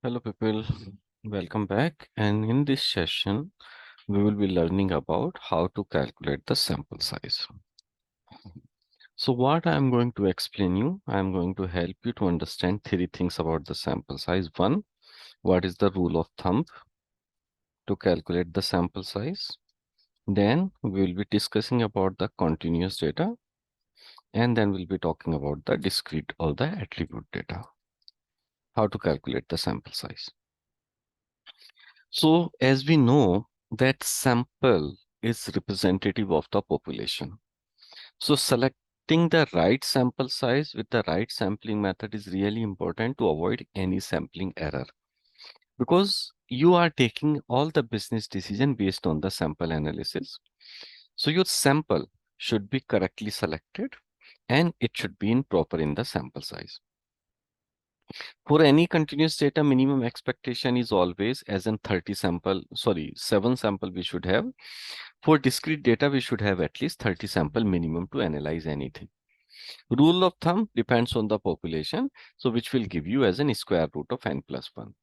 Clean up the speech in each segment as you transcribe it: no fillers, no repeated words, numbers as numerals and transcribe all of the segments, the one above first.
Hello people, welcome back, and in this session we will be learning about how to calculate the sample size. So what I am going to explain you, I am going to help you to understand three things about the sample size. One, what is the rule of thumb to calculate the sample size? Then we will be discussing about the continuous data, and then we'll be talking about the discrete or the attribute data, how to calculate the sample size. So as we know that sample is representative of the population. So selecting the right sample size with the right sampling method is really important to avoid any sampling error, because you are taking all the business decision based on the sample analysis. So your sample should be correctly selected and it should be in proper in the sample size. For any continuous data, minimum expectation is always as in 7 sample we should have. For discrete data, we should have at least 30 sample minimum to analyze anything. Rule of thumb depends on the population, so which will give you as an square root of n plus 1.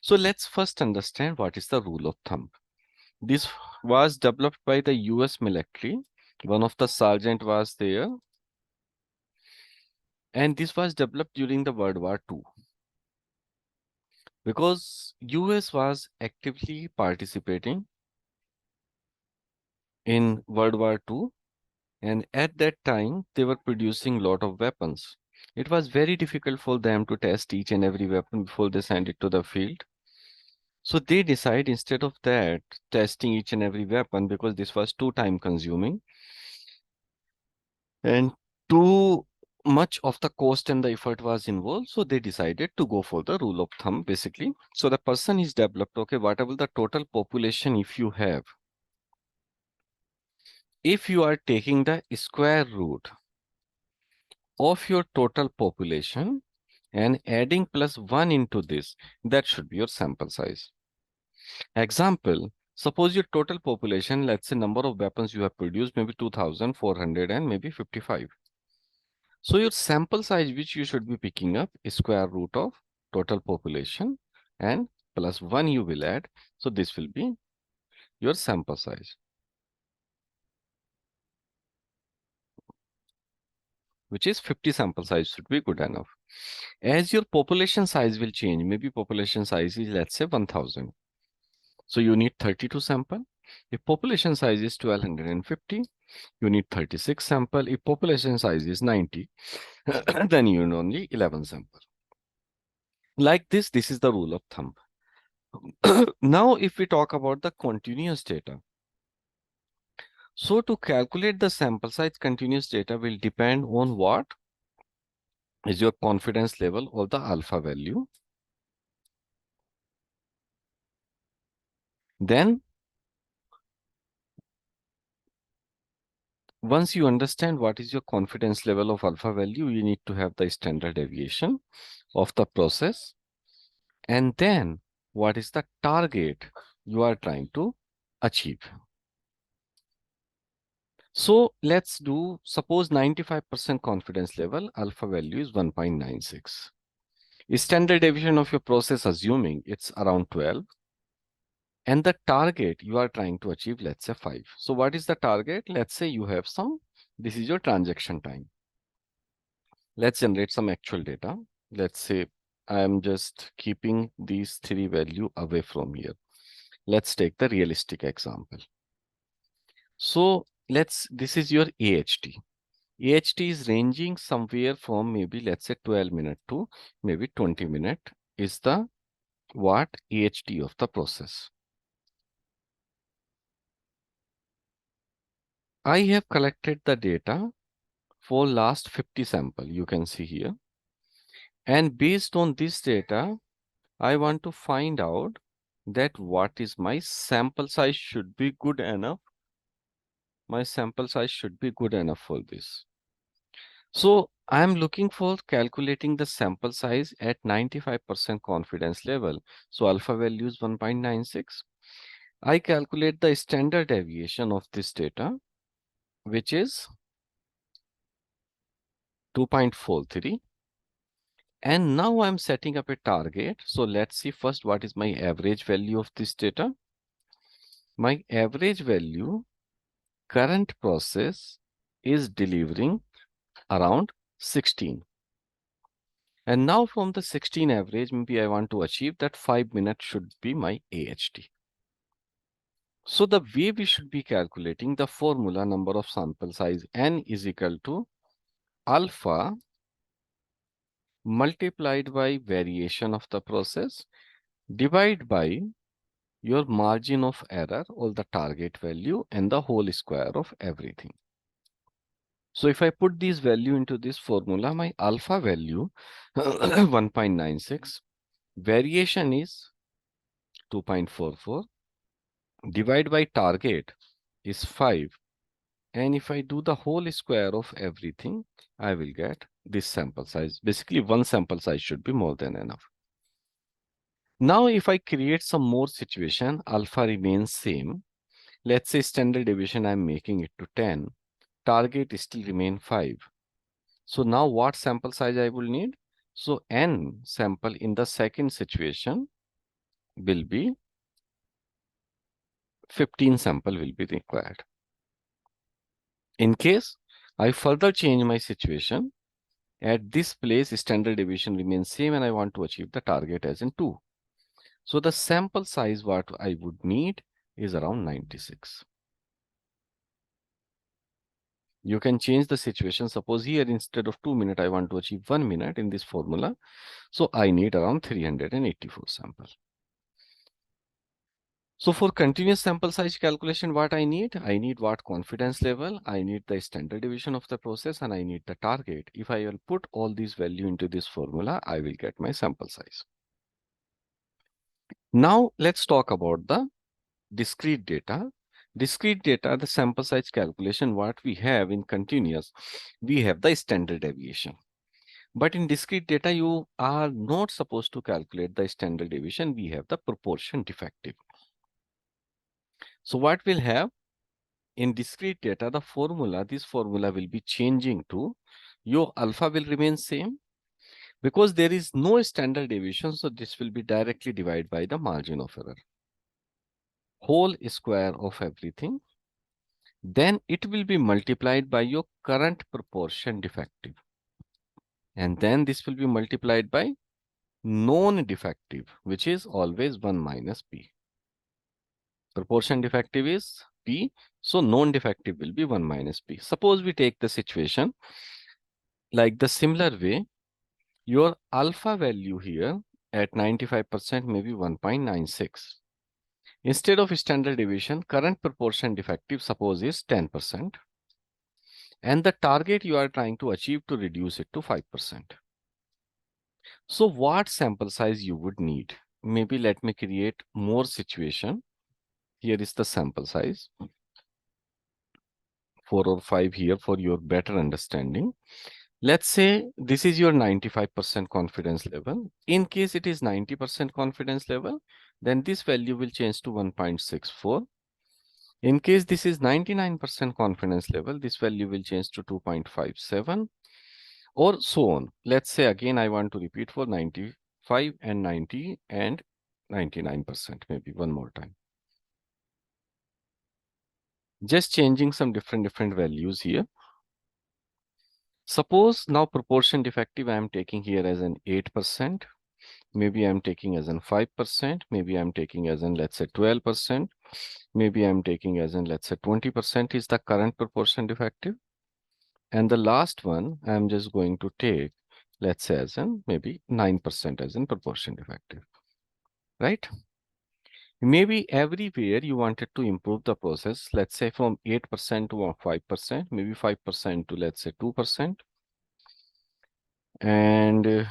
So let's first understand what is the rule of thumb. This was developed by the US military. One of the sergeant was there. And this was developed during the World War II. Because US was actively participating in World War II, and at that time they were producing a lot of weapons. It was very difficult for them to test each and every weapon before they send it to the field. So they decide, instead of that, testing each and every weapon, because this was too time consuming and too much of the cost and the effort was involved, so they decided to go for the rule of thumb basically. So the person is developed, okay, whatever the total population, if you have, if you are taking the square root of your total population and adding plus 1 into this, that should be your sample size. Example, suppose your total population, let's say number of weapons you have produced, maybe 2,400 and maybe 55. So your sample size which you should be picking up is square root of total population and plus 1 you will add. So this will be your sample size, which is 50 sample size should be good enough. As your population size will change, maybe population size is, let's say, 1,000. So you need 32 sample. If population size is 1,250, you need 36 sample. If population size is 90, then you need only 11 sample. Like this is the rule of thumb. Now, if we talk about the continuous data. So to calculate the sample size, continuous data will depend on what is your confidence level of the alpha value. Then once you understand what is your confidence level of alpha value, you need to have the standard deviation of the process. And then what is the target you are trying to achieve? So let's do, suppose 95% confidence level, alpha value is 1.96. Standard deviation of your process, assuming it's around 12. And the target you are trying to achieve, let's say 5. So what is the target? Let's say you have some, this is your transaction time. Let's generate some actual data. Let's say I am just keeping these three values away from here. Let's take the realistic example. So this is your AHT. AHT is ranging somewhere from maybe, let's say, 12 minutes to maybe 20 minutes is the what AHT of the process. I have collected the data for last 50 sample, you can see here. And based on this data, I want to find out that what is my sample size should be good enough. My sample size should be good enough for this. So I'm looking for calculating the sample size at 95% confidence level. So alpha value is 1.96. I calculate the standard deviation of this data, which is 2.43. And now I'm setting up a target. So let's see first what is my average value of this data. My average value, current process is delivering around 16. And now from the 16 average, maybe I want to achieve that 5 minutes should be my AHT. So the way we should be calculating the formula, number of sample size n is equal to alpha multiplied by variation of the process divide by your margin of error or the target value and the whole square of everything. So if I put this value into this formula, my alpha value 1.96, variation is 2.44, divide by target is 5. And if I do the whole square of everything, I will get this sample size. Basically, one sample size should be more than enough. Now, if I create some more situation, alpha remains same. Let's say standard deviation, I'm making it to 10. Target still remain 5. So now what sample size I will need? So n sample in the second situation will be 15 sample will be required. In case I further change my situation, at this place standard deviation remains same and I want to achieve the target as in 2. So the sample size what I would need is around 96. You can change the situation. Suppose here instead of 2 minutes, I want to achieve 1 minute in this formula. So I need around 384 samples. So for continuous sample size calculation, what I need? I need what confidence level, I need the standard deviation of the process, and I need the target. If I will put all these value into this formula, I will get my sample size. Now let's talk about the discrete data. Discrete data, the sample size calculation, what we have in continuous, we have the standard deviation. But in discrete data, you are not supposed to calculate the standard deviation. We have the proportion defective. So what we'll have in discrete data, the formula, this formula will be changing to your alpha will remain same because there is no standard deviation. So this will be directly divided by the margin of error, whole square of everything. Then it will be multiplied by your current proportion defective. And then this will be multiplied by non-defective, which is always 1 minus P. Proportion defective is P, so non-defective will be 1 minus P. Suppose we take the situation like the similar way, your alpha value here at 95% may be 1.96. Instead of standard deviation, current proportion defective suppose is 10%. And the target you are trying to achieve to reduce it to 5%. So what sample size you would need? Maybe let me create more situation. Here is the sample size. 4 or 5 here for your better understanding. Let's say this is your 95% confidence level. In case it is 90% confidence level, then this value will change to 1.64. In case this is 99% confidence level, this value will change to 2.57 or so on. Let's say again, I want to repeat for 95 and 90 and 99%, maybe one more time. Just changing some different values here. Suppose now proportion defective I am taking here as an 8%. Maybe I'm taking as in 5%. Maybe I'm taking as in, let's say 12%. Maybe I'm taking as in, let's say 20% is the current proportion defective. And the last one, I'm just going to take, let's say as in maybe 9% as in proportion defective, right? Maybe everywhere you wanted to improve the process, let's say from 8% to 5%, maybe 5% to let's say 2%. And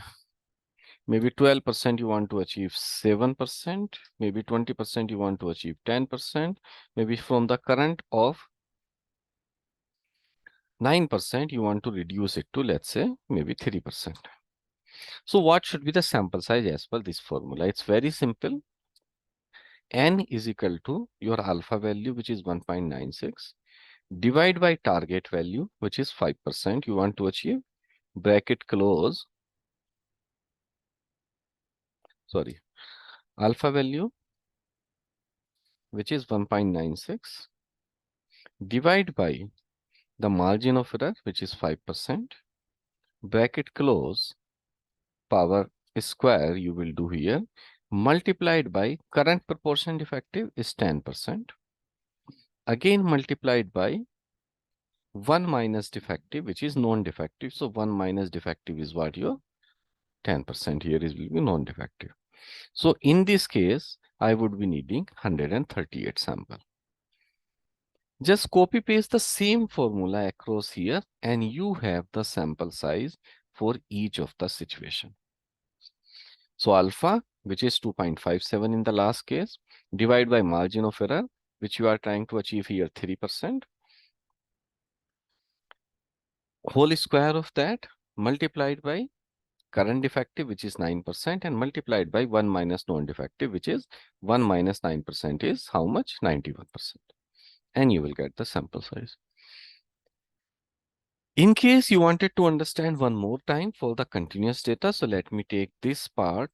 maybe 12% you want to achieve 7%, maybe 20% you want to achieve 10%, maybe from the current of 9% you want to reduce it to let's say maybe 3%. So what should be the sample size as per this formula? It's very simple. N is equal to your alpha value, which is 1.96, divide by target value, which is 5% you want to achieve, bracket close, sorry, alpha value, which is 1.96, divide by the margin of error, which is 5%, bracket close, power square you will do here, multiplied by current proportion defective is 10%, again multiplied by 1 minus defective, which is non-defective. So 1 minus defective is what your 10% here is will be non-defective. So in this case, I would be needing 138 sample. Just copy paste the same formula across here and you have the sample size for each of the situation. So alpha, which is 2.57 in the last case, divide by margin of error, which you are trying to achieve here 3%, whole square of that multiplied by current defective, which is 9%, and multiplied by 1 minus non-defective, which is 1 minus 9% is how much? 91%. And you will get the sample size. In case you wanted to understand one more time for the continuous data, so let me take this part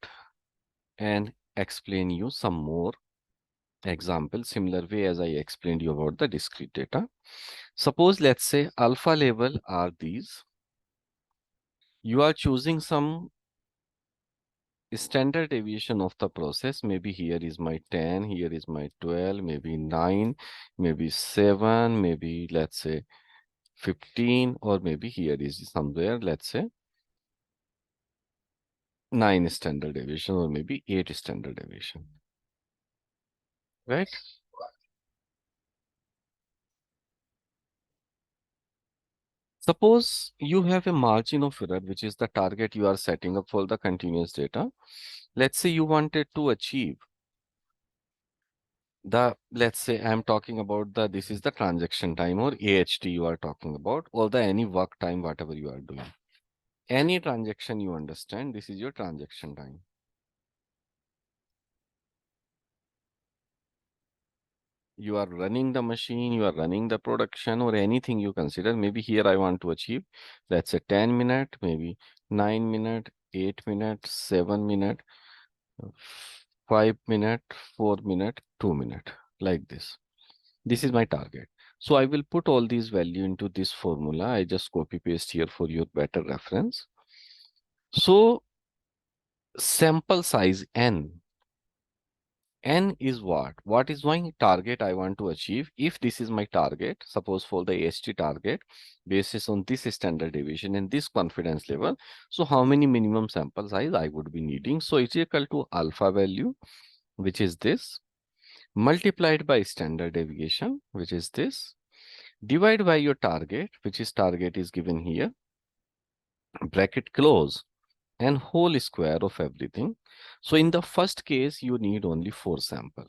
and explain you some more example, similar way as I explained you about the discrete data. Suppose let's say alpha level are these. You are choosing some standard deviation of the process. Maybe here is my 10, here is my 12, maybe 9, maybe 7, maybe let's say 15, or maybe here is somewhere, let's say 9 standard deviation, or maybe 8 standard deviation, right? Suppose you have a margin of error, which is the target you are setting up for the continuous data. Let's say you wanted to achieve the, let's say I'm talking about the, this is the transaction time or AHT you are talking about, or the any work time, whatever you are doing. Any transaction you understand, this is your transaction time. You are running the machine, you are running the production, or anything you consider. Maybe here I want to achieve, let's say 10 minute, maybe 9 minute, 8 minute, 7 minute, 5 minute, 4 minute, 2 minute, like this. This is my target. So I will put all these value into this formula. I just copy paste here for your better reference. So sample size n. N is what? What is my target I want to achieve? If this is my target, suppose for the AST target, basis on this standard deviation and this confidence level. So how many minimum sample size I would be needing? So it's equal to alpha value, which is this, multiplied by standard deviation, which is this, divide by your target, which is target is given here, bracket close, and whole square of everything. So in the first case, you need only 4 sample.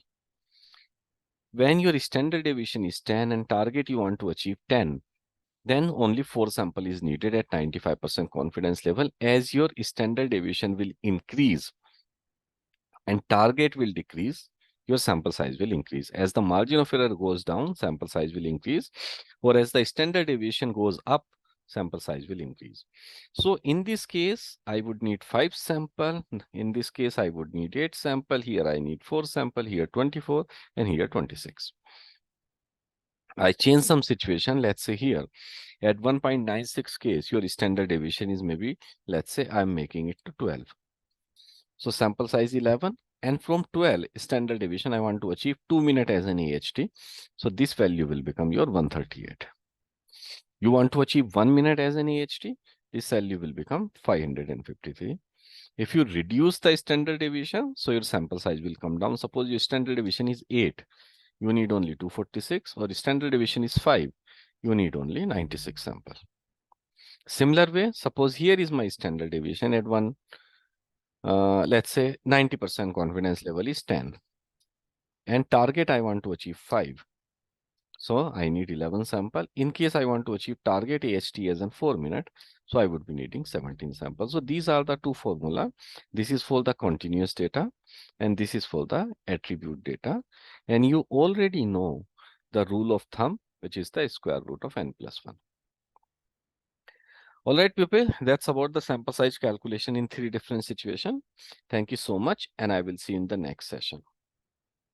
When your standard deviation is 10 and target you want to achieve 10, then only 4 sample is needed at 95% confidence level. As your standard deviation will increase and target will decrease, your sample size will increase. As the margin of error goes down, sample size will increase, or as the standard deviation goes up, sample size will increase. So in this case, I would need 5 sample. In this case, I would need 8 sample. Here I need 4 sample, here 24, and here 26. I change some situation. Let's say here at 1.96 case, your standard deviation is maybe, let's say I'm making it to 12. So sample size 11. And from 12 standard deviation, I want to achieve 2 minutes as an AHT. So this value will become your 138. You want to achieve 1 minute as an AHT, this value will become 553. If you reduce the standard deviation, so your sample size will come down. Suppose your standard deviation is 8, you need only 246, or standard deviation is 5, you need only 96 sample. Similar way, suppose here is my standard deviation at one, let's say 90% confidence level is 10, and target I want to achieve 5. So I need 11 sample. In case I want to achieve target AHT as in 4 minutes, so I would be needing 17 samples. So these are the two formula. This is for the continuous data and this is for the attribute data. And you already know the rule of thumb, which is the square root of n plus 1. All right, people, that's about the sample size calculation in three different situations. Thank you so much, and I will see you in the next session.